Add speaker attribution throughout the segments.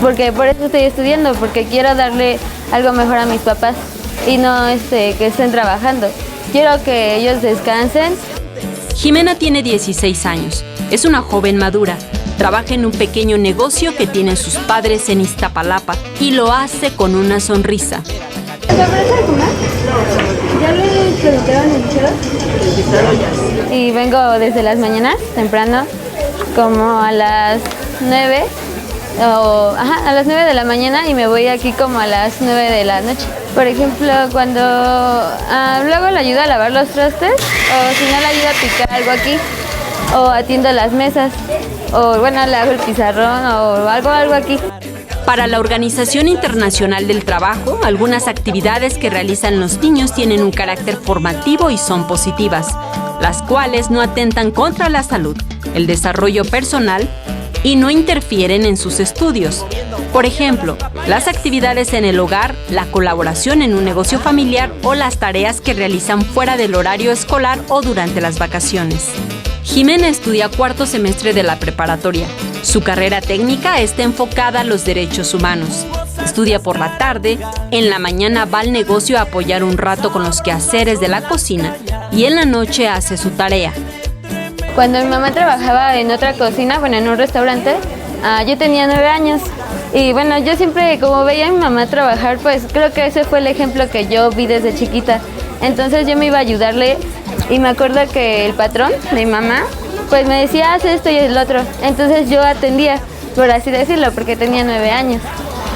Speaker 1: porque por eso estoy estudiando, porque quiero darle algo mejor a mis papás y no que estén trabajando. Quiero que ellos descansen.
Speaker 2: Jimena tiene 16 años, es una joven madura. Trabaja en un pequeño negocio que tienen sus padres en Iztapalapa y lo hace con una sonrisa.
Speaker 1: ¿Te ofrece alguna? ¿Ya le preguntaron el show? Y vengo desde las mañanas, temprano, como a las 9, a las 9 de la mañana y me voy aquí como a las 9 de la noche. Por ejemplo, cuando luego le ayudo a lavar los trastes o si no le ayudo a picar algo aquí o atiendo las mesas o bueno, le hago el pizarrón o algo aquí.
Speaker 2: Para la Organización Internacional del Trabajo, algunas actividades que realizan los niños tienen un carácter formativo y son positivas, las cuales no atentan contra la salud, el desarrollo personal y no interfieren en sus estudios. Por ejemplo, las actividades en el hogar, la colaboración en un negocio familiar o las tareas que realizan fuera del horario escolar o durante las vacaciones. Jimena estudia cuarto semestre de la preparatoria. Su carrera técnica está enfocada a los derechos humanos. Estudia por la tarde, en la mañana va al negocio a apoyar un rato con los quehaceres de la cocina y en la noche hace su tarea.
Speaker 1: Cuando mi mamá trabajaba en otra cocina, en un restaurante, yo tenía 9 años. Y bueno, yo siempre, como veía a mi mamá trabajar, pues creo que ese fue el ejemplo que yo vi desde chiquita. Entonces yo me iba a ayudarle y me acuerdo que el patrón de mi mamá, pues me decía, haz esto y el otro. Entonces yo atendía, por así decirlo, porque tenía 9 años.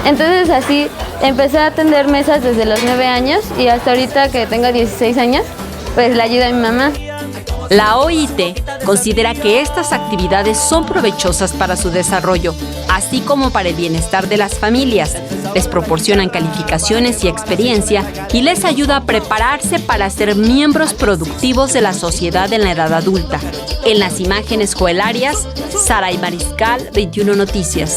Speaker 1: Entonces así empecé a atender mesas desde los 9 años y hasta ahorita que tengo 16 años, pues le ayudo a mi mamá.
Speaker 2: La OIT considera que estas actividades son provechosas para su desarrollo, así como para el bienestar de las familias. Les proporcionan calificaciones y experiencia y les ayuda a prepararse para ser miembros productivos de la sociedad en la edad adulta. En las imágenes Joel Arias, Saray Mariscal, 21 Noticias.